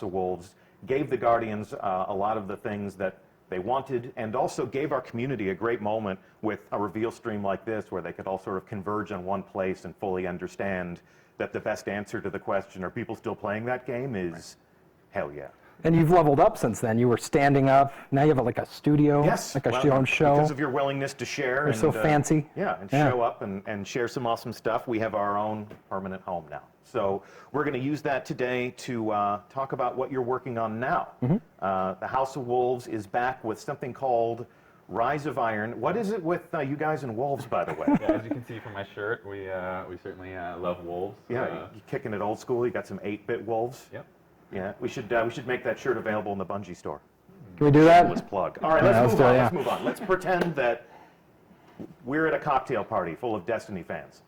of Wolves, gave the Guardians a lot of the things that they wanted, and also gave our community a great moment with a reveal stream like this, where they could all sort of converge on one place and fully understand that the best answer to the question, are people still playing that game, is hell yeah. And you've leveled up since then. You were standing up. Now you have like a studio, yes, like your own show. Because of your willingness to share. You're so fancy. Yeah, and show up and share some awesome stuff. We have our own permanent home now. So we're going to use that today to talk about what you're working on now. The House of Wolves is back with something called Rise of Iron. What is it with you guys and wolves, by the way? Yeah, as you can see from my shirt, we certainly love wolves. Yeah, you're kicking it old school. You got some 8-bit wolves. Yep. Yeah, we should make that shirt available in the Bungie store. Can we do that? Let's plug. All right, let's move on. Let's pretend that we're at a cocktail party full of Destiny fans.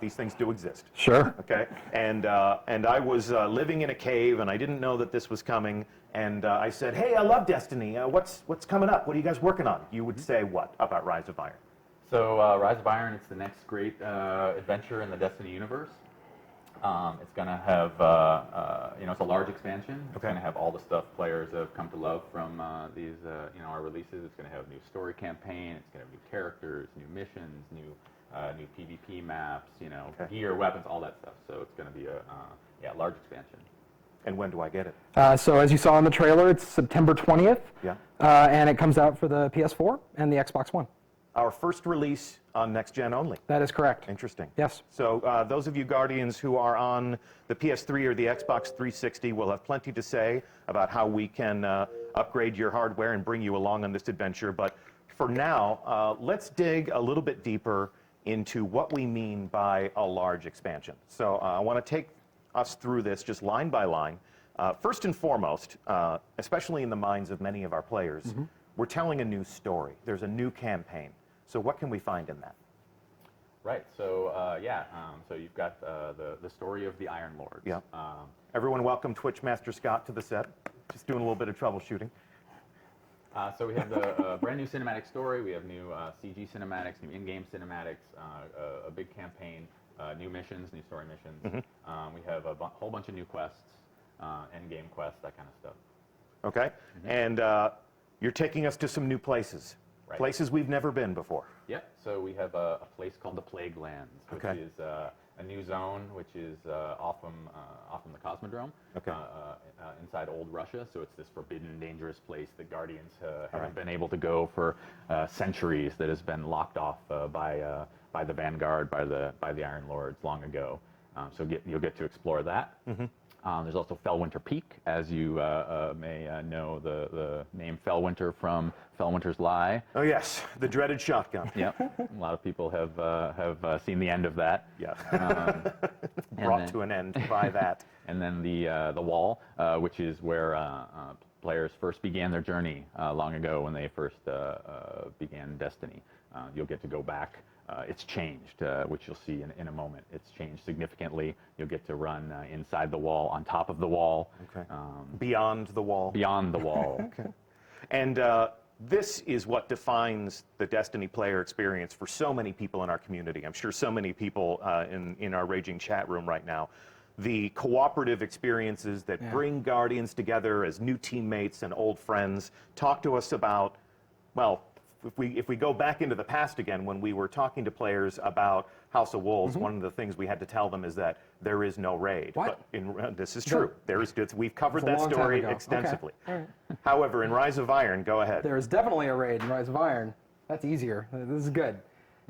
These things do exist. Sure. Okay. And I was living in a cave, and I didn't know that this was coming. And I said, "Hey, I love Destiny. What's coming up? What are you guys working on?" You would say what about Rise of Iron? So Rise of Iron, it's the next great adventure in the Destiny universe. It's going to have, it's a large expansion. It's going to have all the stuff players have come to love from these, our releases. It's going to have a new story campaign. It's going to have new characters, new missions, new PvP maps, gear, weapons, all that stuff. So it's going to be a large expansion. And when do I get it? So as you saw in the trailer, it's September 20th. Yeah. And it comes out for the PS4 and the Xbox One. Our first release on next gen only. That is correct. Interesting. Yes. So those of you Guardians who are on the PS3 or the Xbox 360 will have plenty to say about how we can upgrade your hardware and bring you along on this adventure. But for now, let's dig a little bit deeper into what we mean by a large expansion. So I want to take us through this just line by line. First and foremost, especially in the minds of many of our players, we're telling a new story. There's a new campaign. So what can we find in that? Right. So so you've got the story of the Iron Lords. Yeah. Everyone, welcome Twitch Master Scott to the set. Just doing a little bit of troubleshooting. So we have the brand new cinematic story. We have new CG cinematics, new in-game cinematics, a big campaign, new missions, new story missions. We have a whole bunch of new quests, end-game quests, that kind of stuff. Okay. And you're taking us to some new places. Right. Places we've never been before. Yep. So we have a place called the Plague Lands, which is a new zone, which is off from the Cosmodrome, inside old Russia. So it's this forbidden, dangerous place that Guardians haven't been able to go for centuries. That has been locked off by the Vanguard, by the Iron Lords long ago. So you'll get to explore that. There's also Fellwinter Peak, as you may know the name Fellwinter from Fellwinter's Lie. Oh yes, the dreaded shotgun. Yep, a lot of people have seen the end of that. Yeah, brought to an end by that. And then the Wall, which is where players first began their journey long ago when they first began Destiny. You'll get to go back. It's changed, which you'll see in a moment. It's changed significantly. You'll get to run inside the wall, on top of the wall. Okay. Beyond the wall. Beyond the wall. Okay. And this is what defines the Destiny player experience for so many people in our community. I'm sure so many people in our raging chat room right now. The cooperative experiences that bring Guardians together as new teammates and old friends. Talk to us about, well, if we go back into the past again, when we were talking to players about House of Wolves, one of the things we had to tell them is that there is no raid. What? But this is true. We've covered that story extensively. Okay. However, in Rise of Iron, go ahead. There is definitely a raid in Rise of Iron. That's easier. This is good.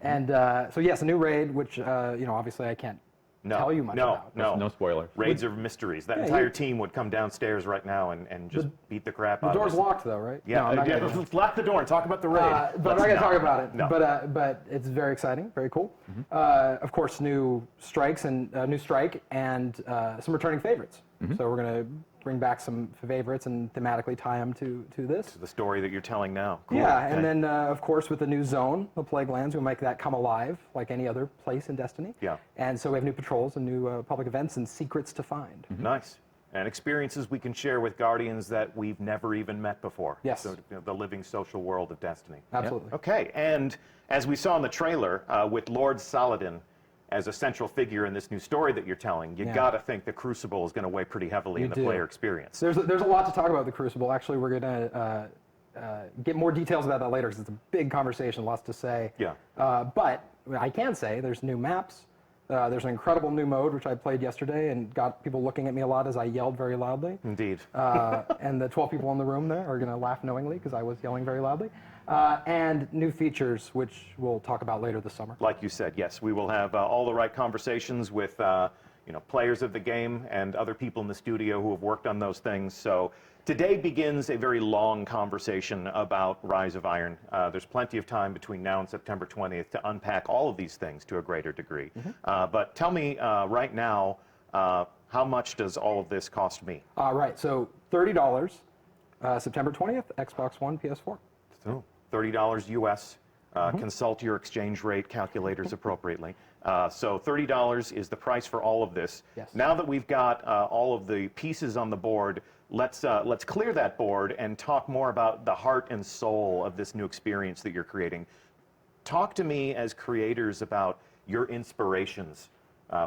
And so yes, a new raid, which obviously I can't tell you much about. No spoilers. Raids are mysteries. That entire team would come downstairs right now and just beat the crap out of us. The door's locked though, right? Yeah, let's lock the door and talk about the raid. But I'm not going to talk about it. No. But it's very exciting, very cool. Of course, new strikes and new strike and some returning favorites. So we're going to bring back some favorites and thematically tie them to this. To the story that you're telling now. Cool. Yeah, and then of course with the new zone, the Plague Lands, we'll make that come alive like any other place in Destiny. Yeah. And so we have new patrols and new public events and secrets to find. Nice. And experiences we can share with Guardians that we've never even met before. Yes. So, the living social world of Destiny. Absolutely. Okay, and as we saw in the trailer with Lord Saladin, as a central figure in this new story that you're telling, you Yeah. got to think the Crucible is going to weigh pretty heavily in the do. player experience. There's a lot to talk about with the Crucible. Actually, we're going to get more details about that later because it's a big conversation, lots to say. Yeah. But I can say there's new maps. There's an incredible new mode, which I played yesterday and got people looking at me a lot as I yelled very loudly. Indeed. And the 12 people in the room there are going to laugh knowingly because I was yelling very loudly. And new features, which we'll talk about later this summer. Like you said, yes, we will have all the right conversations with players of the game and other people in the studio who have worked on those things. So today begins a very long conversation about Rise of Iron. There's plenty of time between now and September 20th to unpack all of these things to a greater degree. But tell me right now, how much does all of this cost me? Right, so $30, September 20th, Xbox One, PS4. So $30 US. Consult your exchange rate calculators appropriately. So $30 is the price for all of this. Yes. Now that we've got all of the pieces on the board, let's clear that board and talk more about the heart and soul of this new experience that you're creating. Talk to me as creators about your inspirations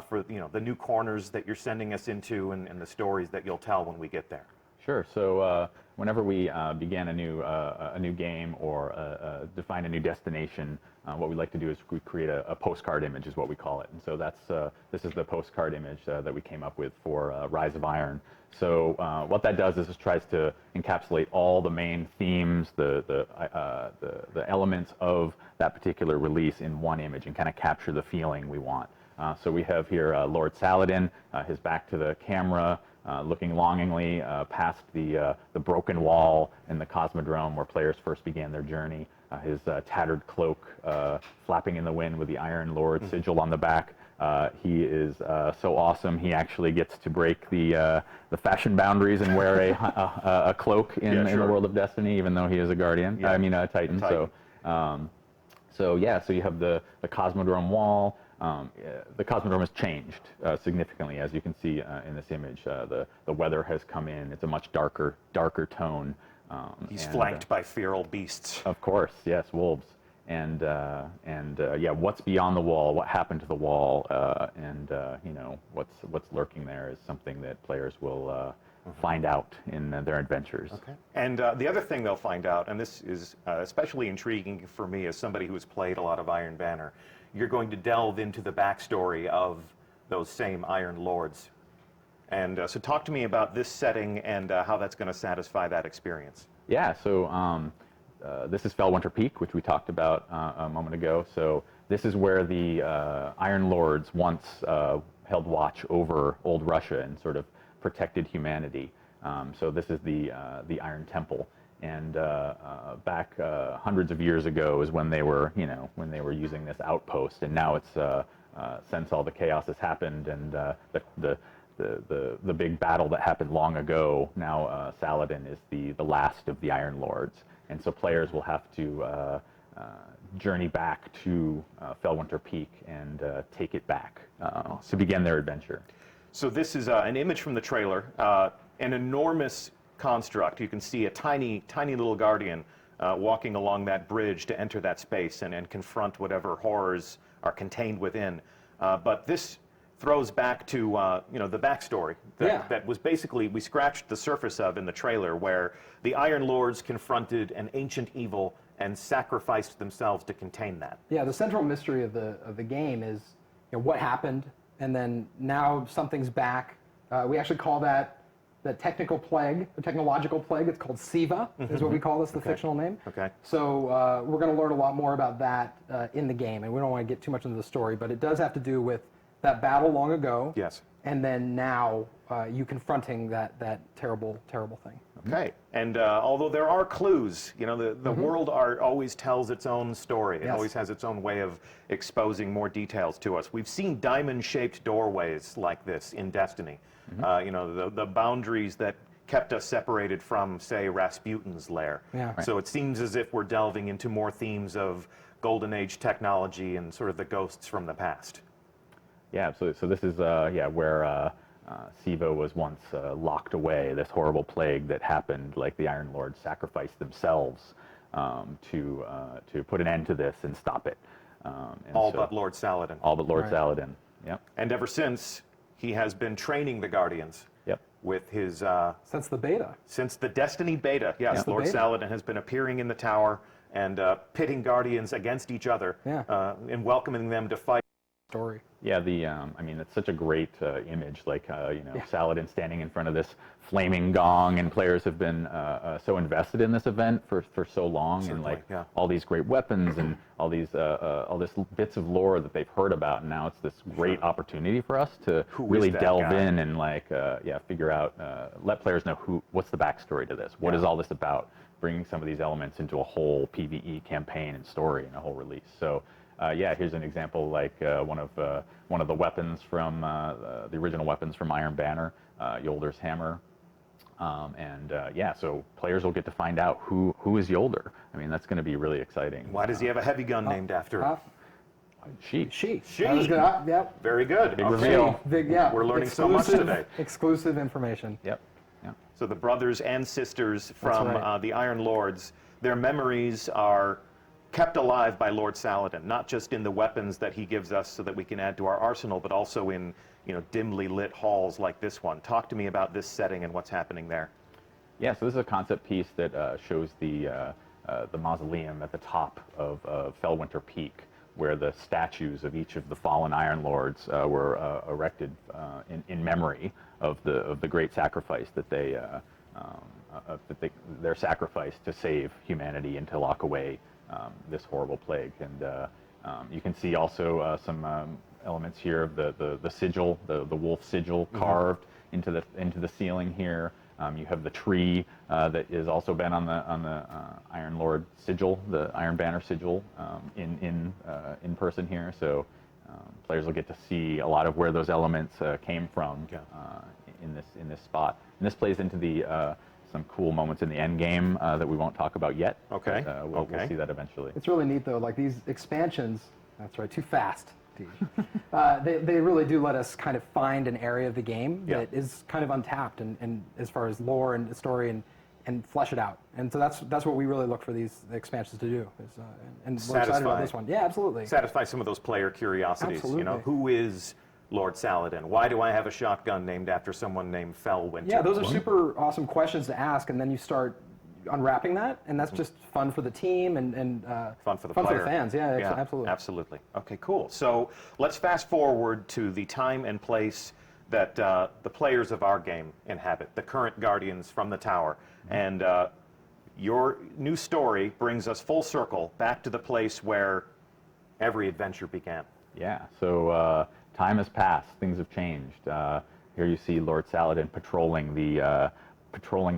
for the new corners that you're sending us into and the stories that you'll tell when we get there. Sure. So whenever we began a new game or define a new destination, what we like to do is we create a postcard image, is what we call it. And so this is the postcard image that we came up with for Rise of Iron. So what that does is it tries to encapsulate all the main themes, the elements of that particular release in one image and kind of capture the feeling we want. So we have here Lord Saladin, his back to the camera, looking longingly past the broken wall in the Cosmodrome where players first began their journey. His tattered cloak flapping in the wind with the Iron Lord sigil on the back. He is so awesome. He actually gets to break the fashion boundaries and wear a cloak in the world of Destiny, even though he is a Guardian. Yeah. I mean a Titan. So you have the Cosmodrome wall. The Cosmodrome has changed significantly, as you can see in this image. The weather has come in. It's a much darker tone. He's flanked by feral beasts. Of course, yes, wolves. And what's beyond the wall? What happened to the wall? What's lurking there is something that players will find out in their adventures. Okay. And the other thing they'll find out, and this is especially intriguing for me as somebody who has played a lot of Iron Banner, you're going to delve into the backstory of those same Iron Lords. And so talk to me about this setting and how that's going to satisfy that experience. Yeah, so this is Felwinter Peak, which we talked about a moment ago. So this is where the Iron Lords once held watch over old Russia and sort of protected humanity. So this is the Iron Temple. And back hundreds of years ago is when they were using this outpost, and now it's since all the chaos has happened and the big battle that happened long ago. Now Saladin is the last of the Iron Lords, and so players will have to journey back to Felwinter Peak and take it back to begin their adventure. So this is an image from the trailer, an enormous construct. You can see a tiny little Guardian walking along that bridge to enter that space and confront whatever horrors are contained within. But this throws back to the backstory that was basically we scratched the surface of in the trailer, where the Iron Lords confronted an ancient evil and sacrificed themselves to contain that. Yeah, the central mystery of the game is what happened, and then now something's back. We actually call that the technical plague, the technological plague. It's called SIVA, is what we call this, the fictional name. Okay. So we're going to learn a lot more about that in the game, and we don't want to get too much into the story, but it does have to do with that battle long ago. Yes. And then now you confronting that terrible thing. Okay. And although there are clues, the world art always tells its own story. It always has its own way of exposing more details to us. We've seen diamond-shaped doorways like this in Destiny. The boundaries that kept us separated from, say, Rasputin's lair. Yeah. Right. So it seems as if we're delving into more themes of Golden Age technology and sort of the ghosts from the past. Yeah, absolutely. So this is where Siva was once locked away, this horrible plague that happened, like the Iron Lords sacrificed themselves to put an end to this and stop it. And All so- but Lord Saladin. All but Lord Right. Saladin. Yep. And ever since, he has been training the Guardians Yep. with his Since the beta. since the Destiny beta. Yes, Yeah. The Lord beta. Saladin has been appearing in the tower and pitting Guardians against each other, Yeah. and welcoming them to fight. Story. Yeah, I mean, it's such a great image, like, Yeah. Saladin standing in front of this flaming gong, and players have been so invested in this event for so long, and Certainly, like yeah. all these great weapons and all this bits of lore that they've heard about, and now it's this great opportunity for us to Who is really that delve guy? in and like, figure out, let players know what's the backstory to this, what is all this about, bringing some of these elements into a whole PvE campaign and story and a whole release. So. Here's an example, like one of the weapons from the original weapons from Iron Banner, Yolder's hammer, so players will get to find out who is Yolder. I mean, that's going to be really exciting. Why does he have a heavy gun named after him? She. She. She. I was gonna, yep. Very good. Big Okay. reveal. Big, yeah. We're learning so much Exclusive- today. Exclusive information. Yep. Yep. So the brothers and sisters from right. the Iron Lords, their memories are kept alive by Lord Saladin, not just in the weapons that he gives us so that we can add to our arsenal, but also in dimly lit halls like this one. Talk to me about this setting and what's happening there. Yeah, so this is a concept piece that shows the mausoleum at the top of Fellwinter Peak, where the statues of each of the fallen Iron Lords were erected in memory of the great sacrifice that their sacrifice to save humanity and to lock away this horrible plague. And you can see also some elements here of the sigil, the wolf sigil carved into the ceiling here. You have the tree that has also been on the Iron Lord sigil, the Iron Banner sigil, in person here. So players will get to see a lot of where those elements came from in this spot. And this plays into the some cool moments in the end game that we won't talk about yet. Okay. But, we'll see that eventually. It's really neat though. Like these expansions. That's right. Too fast. They really do let us kind of find an area of the game that is kind of untapped and as far as lore and story and flesh it out. And so that's what we really look for these expansions to do. And we're excited about this one. Yeah, absolutely. Satisfy some of those player curiosities. Absolutely. Who is Lord Saladin? Why do I have a shotgun named after someone named Fellwinter? Yeah, those are super awesome questions to ask, and then you start unwrapping that, and that's just fun for the team and fun for the fun player. for the fans. Yeah, absolutely. Absolutely. Okay, cool. So let's fast forward to the time and place that the players of our game inhabit, the current Guardians from the Tower. And your new story brings us full circle back to the place where every adventure began. Yeah, so time has passed, things have changed. Here you see Lord Saladin patrolling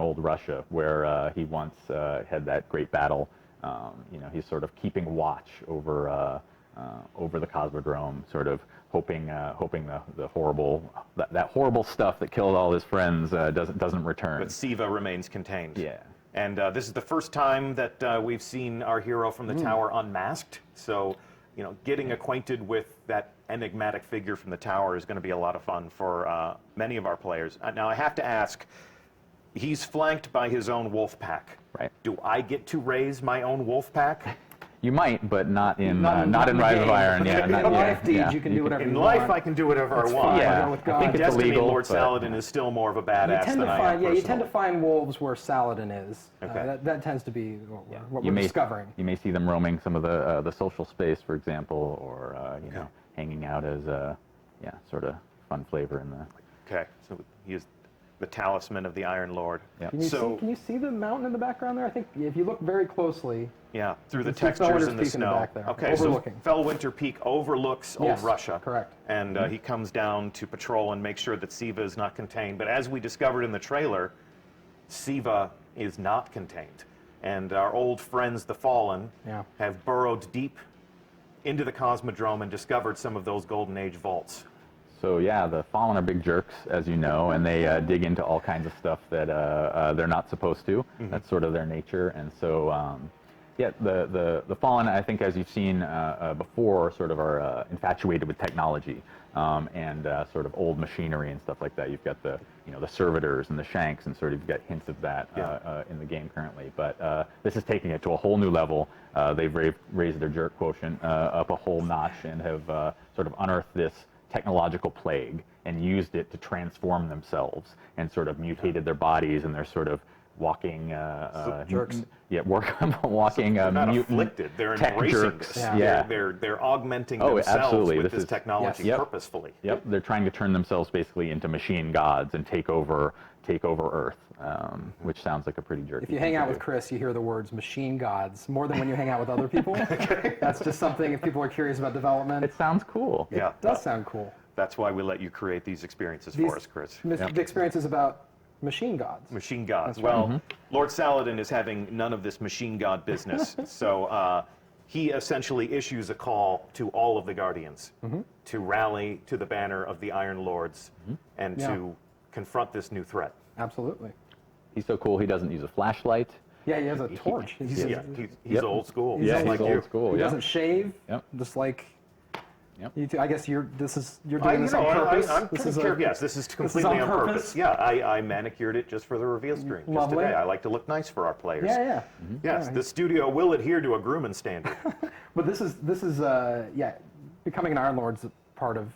old Russia, where he once had that great battle. He's sort of keeping watch over the Cosmodrome, sort of hoping the horrible stuff that killed all his friends doesn't return. But Siva remains contained. Yeah. And this is the first time that we've seen our hero from the tower unmasked. So, getting acquainted with that enigmatic figure from the tower is going to be a lot of fun for many of our players. Now, I have to ask, he's flanked by his own wolf pack. Right. Do I get to raise my own wolf pack? You might, but not in Not in Rise the of game. Iron. Yeah, In not life yet. deeds, Yeah. you can do whatever In you life, want. I can do whatever That's I want. fine. Yeah, With I God. think In it's Destiny, illegal. Lord but- Saladin is still more of a You badass tend than to I am find, you tend to personally. find wolves where Saladin is. Okay. That tends to be what You we're may, discovering. You may see them roaming some of the social space, for example, or hanging out as sort of fun flavor in the. Okay, so he is the talisman of the Iron Lord. Yeah. Can you see the mountain in the background there? I think if you look very closely. Yeah, through the You can see textures Fellwinter's in the Peak in the snow. back there, Okay, overlooking. so Fellwinter Peak overlooks Yes, old Russia. correct. And he comes down to patrol and make sure that Siva is not contained. But as we discovered in the trailer, Siva is not contained. And our old friends, the Fallen, have burrowed deep into the Cosmodrome and discovered some of those Golden Age vaults. So yeah, the Fallen are big jerks, as you know, and they dig into all kinds of stuff that they're not supposed to. That's sort of their nature, and so Yeah, the Fallen, I think, as you've seen before, sort of are infatuated with technology and sort of old machinery and stuff like that. You've got the the servitors and the shanks, and sort of you've got hints of that in the game currently. But this is taking it to a whole new level. They've raised their jerk quotient up a whole notch and have sort of unearthed this technological plague and used it to transform themselves and sort of mutated their bodies, and they're sort of walking jerks. Yeah, walking They're not mutant afflicted. They're tech embracing jerks. this. Yeah. They're augmenting Oh, themselves absolutely. with This this is- technology Yes. purposefully. Yep, they're trying to turn themselves basically into machine gods and take over Earth, which sounds like a pretty jerky. If you thing hang to out do. with Chris, you hear the words machine gods more than when you hang out with other people. That's just something, if people are curious about development, It sounds cool. Yeah. it does sound cool. That's why we let you create these experiences These- for us, Chris. The experience is about machine gods. Machine gods. That's Well, right. Lord Saladin is having none of this machine god business. So he essentially issues a call to all of the Guardians to rally to the banner of the Iron Lords and Yeah. to confront this new threat. Absolutely. He's so cool. He doesn't use a flashlight. Yeah, he has a torch. He's He's old school. He's Yeah, like he's you. old school. He Yeah. doesn't shave. Yep. Just like Yep. you two. I guess you're doing I, this you know, on purpose. I'm This pretty is a- careful. Yes, this is completely on purpose. Yeah, I manicured it just for the reveal stream just Lovely. today. I like to look nice for our players. Yeah, yeah. Yes, Yeah. the studio will adhere to a grooming standard. But this is becoming an Iron Lord's part of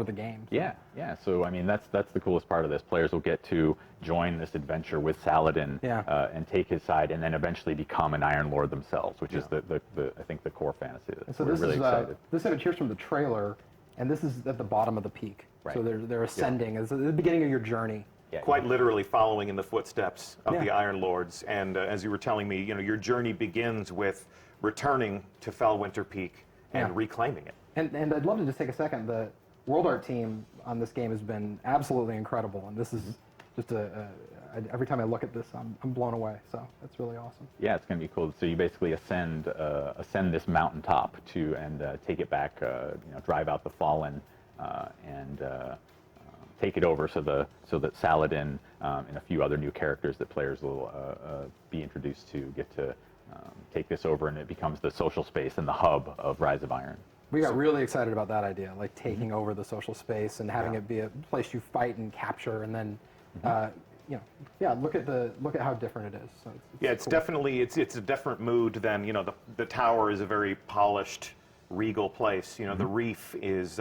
the game. Yeah, yeah. So I mean, that's the coolest part of this. Players will get to join this adventure with Saladin and take his side, and then eventually become an Iron Lord themselves, which is the I think the core fantasy of this. So We're this really is excited. this image here's from the trailer, and this is at the bottom of the peak. Right. So they're ascending. It's at the beginning of your journey. Yeah, Quite literally following in the footsteps of Yeah. the Iron Lords. And as you were telling me, your journey begins with returning to Fellwinter Peak and Yeah. reclaiming it. And I'd love to just take a second. The world art team on this game has been absolutely incredible, and this is just every time I look at this, I'm blown away. So that's really awesome. Yeah, it's going to be cool. So you basically ascend this mountaintop and take it back. Drive out the Fallen and take it over. So that Saladin and a few other new characters that players will be introduced to get to take this over, and it becomes the social space and the hub of Rise of Iron. We got really excited about that idea, like taking over the social space and having it be a place you fight and capture, and then, look at how different it is. So It's cool. definitely it's a different mood than the tower is a very polished, regal place. The reef is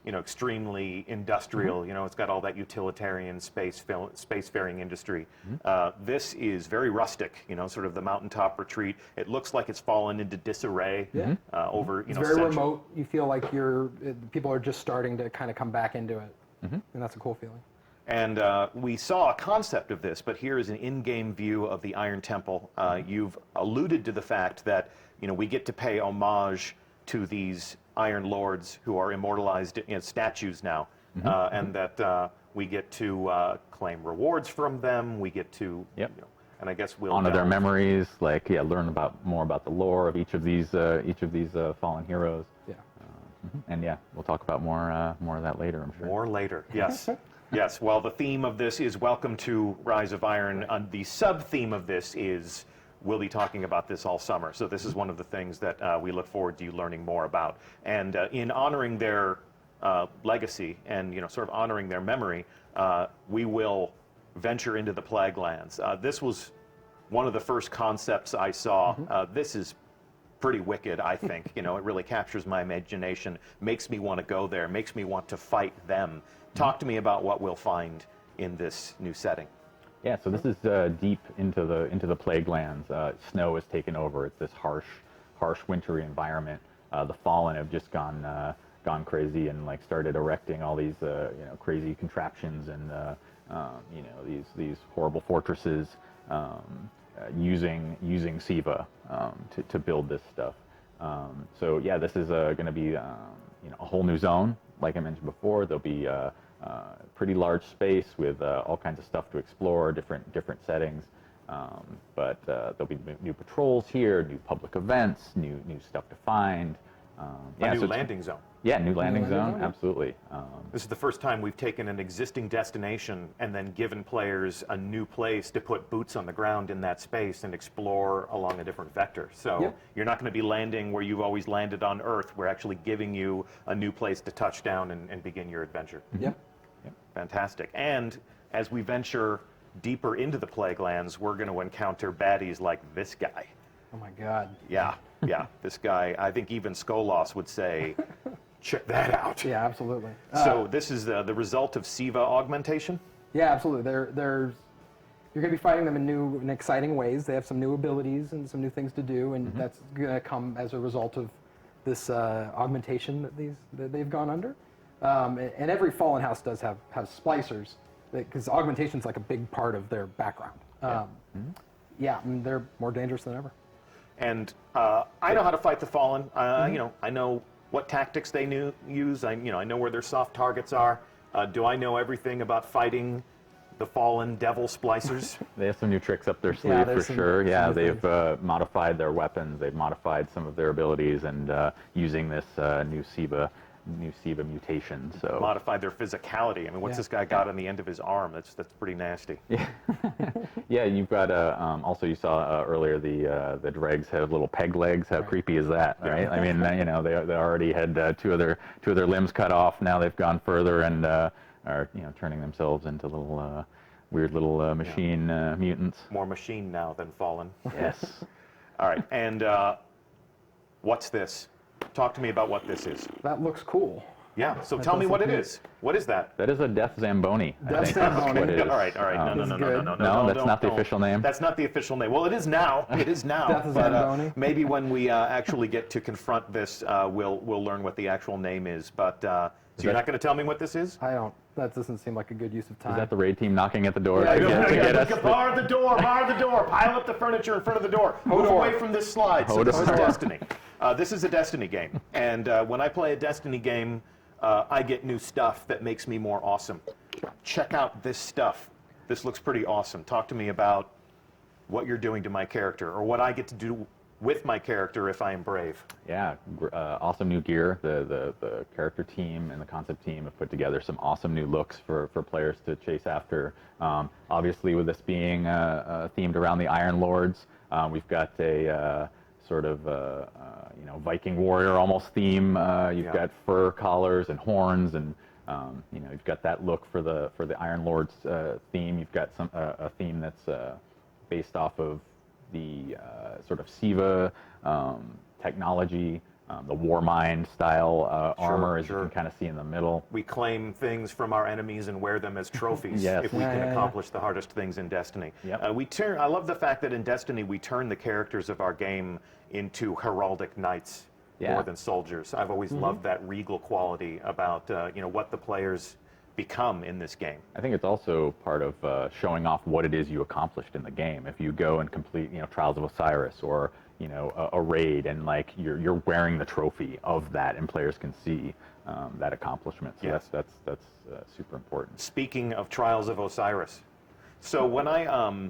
extremely industrial. It's got all that utilitarian spacefaring industry. This is very rustic. Sort of the mountaintop retreat. It looks like it's fallen into disarray over It's very centuries. remote. You feel like people are just starting to kind of come back into it, and that's a cool feeling. And we saw a concept of this, but here is an in-game view of the Iron Temple. You've alluded to the fact that we get to pay homage to these Iron Lords who are immortalized as statues now, and that we get to claim rewards from them. We get to, and I guess we'll Honor their memories, learn more about the lore of each of these fallen heroes. Yeah. And we'll talk about more of that later, I'm sure. More later, yes. Yes, well, the theme of this is Welcome to Rise of Iron. The sub-theme of this is we'll be talking about this all summer. So this is one of the things that we look forward to you learning more about. And in honoring their legacy and sort of honoring their memory, we will venture into the Plague Lands. This was one of the first concepts I saw. This is pretty wicked, I think. It really captures my imagination, makes me want to go there, makes me want to fight them. Talk to me about what we'll find in this new setting. Yeah, so this is deep into the Plague Lands. Snow has taken over. It's this harsh wintry environment. The Fallen have just gone crazy and started erecting all these crazy contraptions and these horrible fortresses using Siva to build this stuff. So yeah, this is going to be a whole new zone. Like I mentioned before, there'll be pretty large space with all kinds of stuff to explore, different settings. But there'll be new patrols here, new public events, new stuff to find, A new so landing zone. Yeah, new landing landing zone, zone, yeah. absolutely. This is the first time we've taken an existing destination and then given players a new place to put boots on the ground in that space and explore along a different vector. So Yep. you're not going to be landing where you've always landed on Earth. We're actually giving you a new place to touch down and begin your adventure. Yep. Fantastic. And as we venture deeper into the Plague Lands, we're going to encounter baddies like this guy. Oh my God. Yeah, this guy, I think even Skolos would say, check that out. Yeah, absolutely. So this is the result of SIVA augmentation? Yeah, absolutely. You're going to be fighting them in new and exciting ways. They have some new abilities and some new things to do, and that's going to come as a result of this augmentation that they've gone under. And every Fallen House does have splicers, because augmentation's like a big part of their background. Yeah, I mean, they're more dangerous than ever. And I know how to fight the Fallen. You know, I know what tactics they use. I know where their soft targets are. Do I know everything about fighting the Fallen Devil Splicers? They have some new tricks up their sleeve Yeah, for there's some- sure. some Yeah, new they've modified their weapons. They've modified some of their abilities, and using this new SIVA mutation. So Modified their physicality. I mean, what's Yeah. this guy got on the end of his arm? That's pretty nasty. yeah, you've got also you saw earlier the dregs have little peg legs. How creepy is that, right? I mean, you know, they already had two of their limbs cut off. Now they've gone further and are turning themselves into little weird little machine mutants. More machine now than Fallen. Yes. All right, and what's this? Talk to me about what this is. That looks cool. Yeah, so tell me does what look it neat. is. What is that? That is a Death Zamboni. I Death think that's Zamboni. what it is. All right. No, This is no, good. no. No, that's not the don't. official name? That's not the official name. Well, it is now. It is now. Death but, Zamboni. maybe when we actually get to confront this, we'll learn what the actual name is. But so you're not going to tell me what this is? I don't. That doesn't seem like a good use of time. Is that the raid team knocking at the door Yeah, to yeah, get us? Bar the door. Pile up the furniture in front of the door. Move Hodor. away from this slide. So this is Hodor. Destiny. This is a Destiny game. And when I play a Destiny game, I get new stuff that makes me more awesome. Check out this stuff. This looks pretty awesome. Talk to me about what you're doing to my character, or what I get to do with my character if I am brave. Yeah, awesome new gear. The character team and the concept team have put together some awesome new looks for players to chase after. Obviously, with this being themed around the Iron Lords, we've got a sort of Viking warrior almost theme. You've got fur collars and horns, and you've got that look for the Iron Lords theme. You've got a theme that's based off of the sort of SIVA technology, the Warmind style armor, as you can kind of see in the middle. We claim things from our enemies and wear them as trophies Yes. if we Yeah, can yeah, accomplish the hardest things in Destiny. Yep. I love the fact that in Destiny we turn the characters of our game into heraldic knights more than soldiers. I've always loved that regal quality about what the players become in this game. I think it's also part of showing off what it is you accomplished in the game. If you go and complete, Trials of Osiris or a raid, and like you're wearing the trophy of that, and players can see that accomplishment. So Yes. that's super important. Speaking of Trials of Osiris, so when I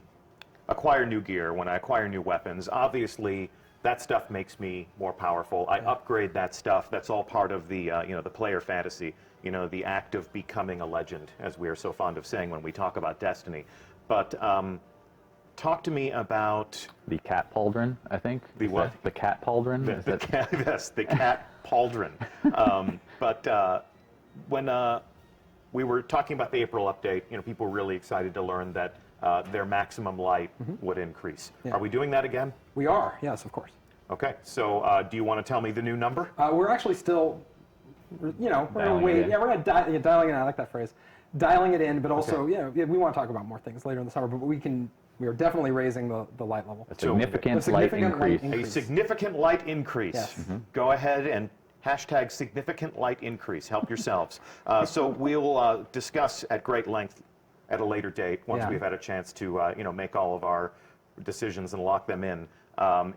acquire new gear, when I acquire new weapons, obviously that stuff makes me more powerful. I upgrade that stuff. That's all part of the the player fantasy. The act of becoming a legend, as we are so fond of saying when we talk about Destiny. But talk to me about The cat pauldron, I think. The Is what? that the cat pauldron. the cat. Yes, the cat pauldron. But when we were talking about the April update, people were really excited to learn that their maximum light would increase. Yeah. Are we doing that again? We are, yes, of course. Okay. So do you want to tell me the new number? We're actually still, we're going to Dialing it wait. in. Yeah, we're going to dialing it in. I like that phrase. Dialing it in, but also, we want to talk about more things later in the summer, but we are definitely raising the light level. A significant, A significant light light increase. A significant light increase. Yes. Go ahead and hashtag significant light increase. Help yourselves. So we'll discuss at great length at a later date once Yeah. we've had a chance to make all of our decisions and lock them in.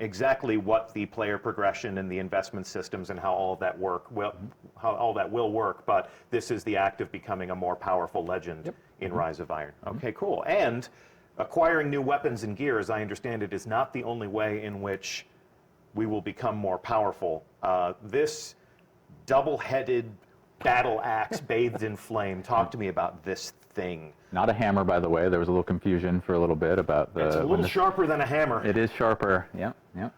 Exactly what the player progression and the investment systems and how all of that how all that will work. But this is the act of becoming a more powerful legend in Rise of Iron. Okay, cool. And acquiring new weapons and gear, as I understand it, is not the only way in which we will become more powerful. This double-headed battle axe bathed in flame. Talk to me about this thing. Not a hammer, by the way. There was a little confusion for a little bit about the. It's a little sharper than a hammer. It is sharper. Yeah, yeah.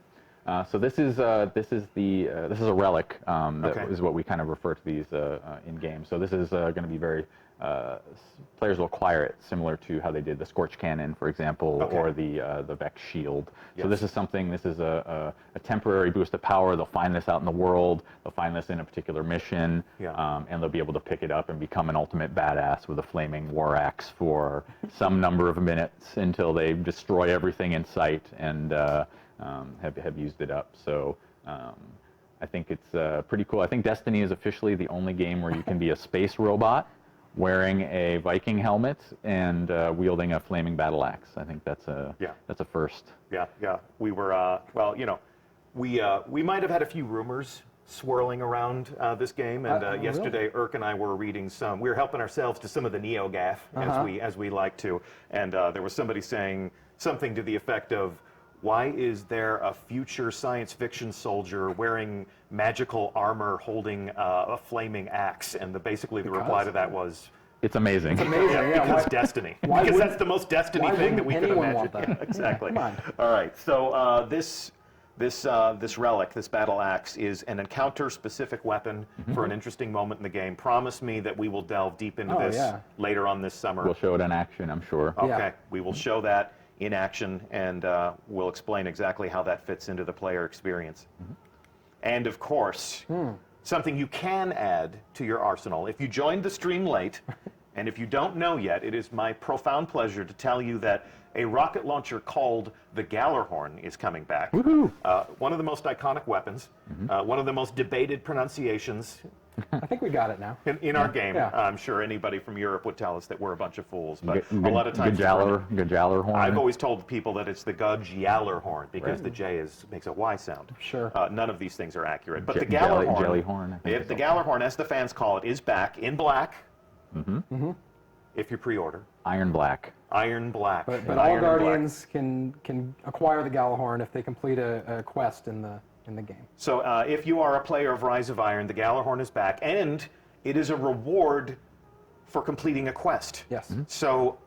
So this is a relic. That is what we kind of refer to these in game. So this is going to be very. Players will acquire it similar to how they did the Scorch Cannon, for example, or the Vex Shield. Yes. So this is something. This is a temporary boost of power. They'll find this out in the world. They'll find this in a particular mission, and they'll be able to pick it up and become an ultimate badass with a flaming war axe for some number of minutes until they destroy everything in sight and have used it up. So. I think it's pretty cool. I think Destiny is officially the only game where you can be a space robot wearing a Viking helmet and wielding a flaming battle axe. I think that's a first. Yeah, yeah. We were well, you know, we might have had a few rumors swirling around this game, and yesterday Irk and I were reading some. We were helping ourselves to some of the NeoGAF as we like to, and there was somebody saying something to the effect of, why is there a future science fiction soldier wearing magical armor holding a flaming axe? And basically the reply to that was, it's amazing. It's amazing, yeah. Because Destiny. Because that's the most Destiny thing that we could imagine. Want that? Yeah, exactly. Come on. All right. So this relic, this battle axe, is an encounter-specific weapon for an interesting moment in the game. Promise me that we will delve deep into this later on this summer. We'll show it in action, I'm sure. Okay. We will show that in action, and we'll explain exactly how that fits into the player experience. And of course, something you can add to your arsenal. If you joined the stream late, and if you don't know yet, it is my profound pleasure to tell you that a rocket launcher called the Gallarhorn is coming back. One of the most iconic weapons, one of the most debated pronunciations. I think we got it now. In our game, I'm sure anybody from Europe would tell us that we're a bunch of fools, but a lot of times Gallarhorn. I've always told people that it's the Gallarhorn because the J makes a Y sound. Sure. None of these things are accurate, but the Gallarhorn, Jellyhorn. The Gallarhorn, as the fans call it, is back in black. If you pre-order. Iron black. Iron black. But all Guardians can acquire the Gallarhorn if they complete a quest in the game. So if you are a player of Rise of Iron, the Gallarhorn is back, and it is a reward for completing a quest. Yes. So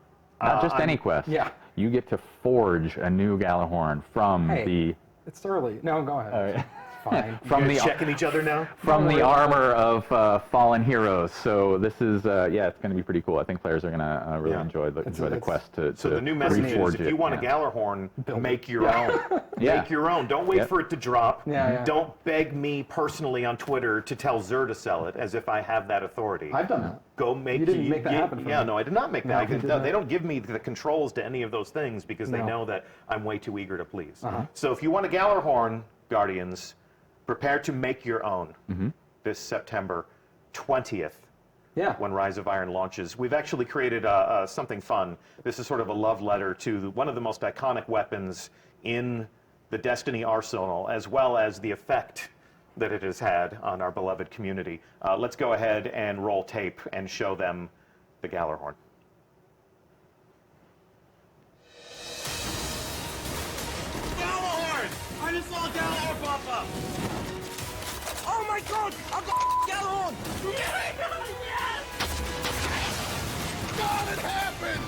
not just any quest. Yeah. You get to forge a new Gallarhorn from the. It's early. No, go ahead. Fine. From the checking each other now. From the armor of fallen heroes. So this is it's going to be pretty cool. I think players are going to really enjoy the quest to. So the new message is, if you want a Gallarhorn, make your own. Make your own. Don't wait for it to drop. Don't beg me personally on Twitter to tell Xur to sell it, as if I have that authority. I've done that. Go make. You didn't make that happen for me. No, I did not make that. No, they don't give me the controls to any of those things because they know that I'm way too eager to please. So if you want a Gallarhorn, Guardians, prepare to make your own this September 20th. When Rise of Iron launches. We've actually created something fun. This is sort of a love letter to one of the most iconic weapons in the Destiny arsenal, as well as the effect that it has had on our beloved community. Let's go ahead and roll tape and show them the Gallarhorn. Gallarhorn! I just saw Gallarhorn pop up! Oh my god! I've got Gallarhorn! Yes! God, it happened!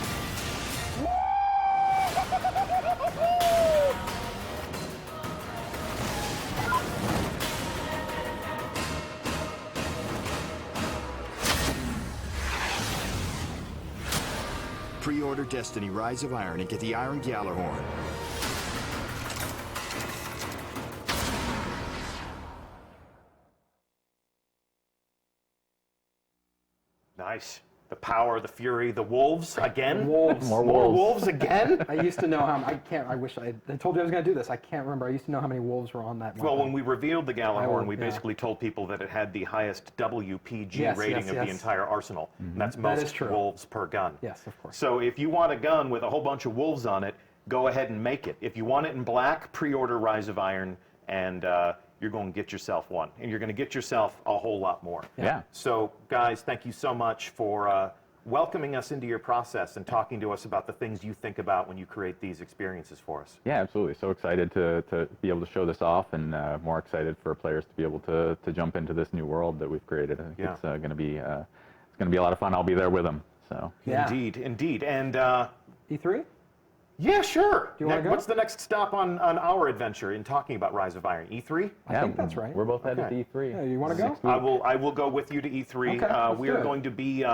Pre-order Destiny Rise of Iron and get the Iron Gallarhorn. Nice. The power, the fury, the wolves again. Wolves. More wolves again. I used to know how. I wish I told you I was going to do this. I can't remember. I used to know how many wolves were on that. Well, when we revealed the Gallarhorn, we basically told people that it had the highest WPG rating of the entire arsenal. And that's most wolves per gun. Yes, of course. So if you want a gun with a whole bunch of wolves on it, go ahead and make it. If you want it in black, pre-order Rise of Iron, and you're going to get yourself one. And you're going to get yourself a whole lot more. Yeah. So, guys, thank you so much for welcoming us into your process and talking to us about the things you think about when you create these experiences for us. Yeah, absolutely. So excited to be able to show this off, and more excited for players to be able to jump into this new world that we've created. I think it's going to be a lot of fun. I'll be there with them. So Yeah. Indeed. And E3? yeah, sure. Do you want to go? What's the next stop on our adventure in talking about Rise of Iron? E3? I think that's right. We're both headed Okay. to E3. Yeah, you want to go? I will go with you to E3. Okay, let's we do are it. going to be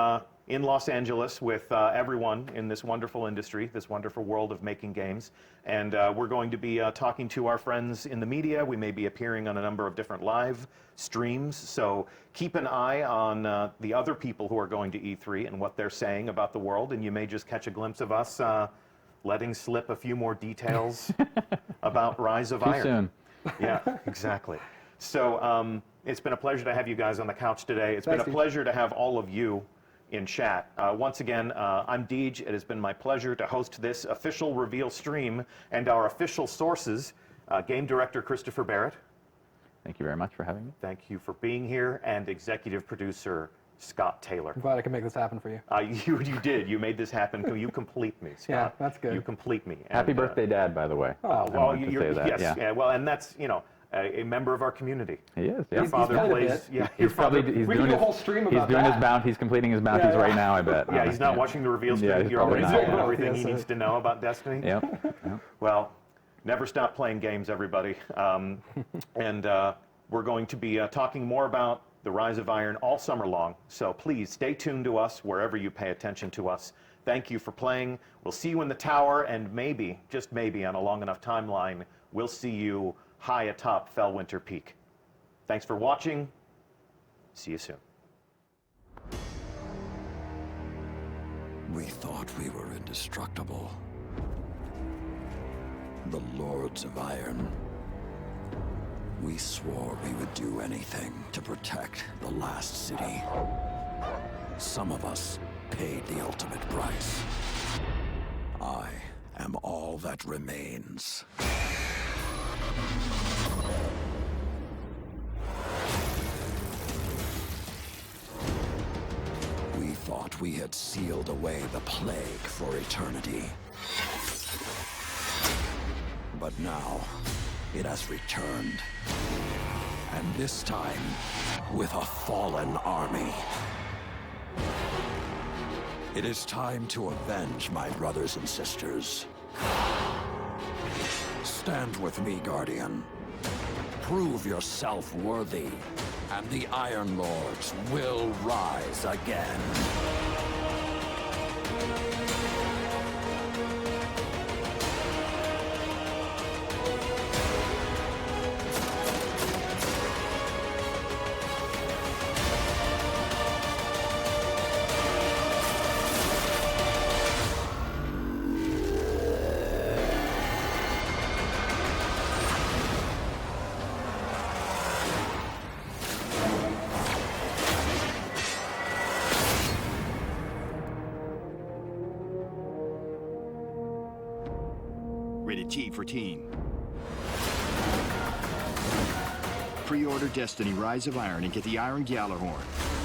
in Los Angeles with everyone in this wonderful industry, this wonderful world of making games. And we're going to be talking to our friends in the media. We may be appearing on a number of different live streams. So keep an eye on the other people who are going to E3 and what they're saying about the world. And you may just catch a glimpse of us letting slip a few more details about Rise of Iron. Too soon. Yeah, exactly. So it's been a pleasure to have you guys on the couch today. It's Thanks, been a Steve. pleasure to have all of you in chat. Once again, I'm Deej. It has been my pleasure to host this official reveal stream and our official sources, Game Director Christopher Barrett. Thank you very much for having me. Thank you for being here, and Executive Producer Scott Taylor. I'm glad I could make this happen for you. You did. You made this happen. You complete me, Scott. Yeah, that's good. You complete me. Happy And, birthday, Dad, by the way. Oh, I well, wanted to say that. yes, yeah. well, and that's a member of our community. He is. Your Yeah. father played a plays. bit. Yeah, your He's probably father. he's We doing can do a his whole stream he's about doing his that. bounty. He's completing his bounties Yeah, right yeah. now. I bet. Yeah, he's not watching the reveal stream. Yeah, he's He already probably knows not. everything Yeah, he so- needs to know about Destiny. Yep. Well, never stop playing games, everybody. And we're going to be talking more about the Rise of Iron all summer long. So please stay tuned to us wherever you pay attention to us. Thank you for playing. We'll see you in the tower, and maybe, just maybe, on a long enough timeline, we'll see you high atop Fellwinter Peak. Thanks for watching. See you soon. We thought we were indestructible. The Lords of Iron. We swore we would do anything to protect the last city. Some of us paid the ultimate price. I am all that remains. We thought we had sealed away the plague for eternity. But now, it has returned. And this time, with a fallen army. It is time to avenge my brothers and sisters. Stand with me, Guardian. Prove yourself worthy, and the Iron Lords will rise again. Rated T for teen. Pre-order Destiny Rise of Iron and get the Iron Gjallarhorn.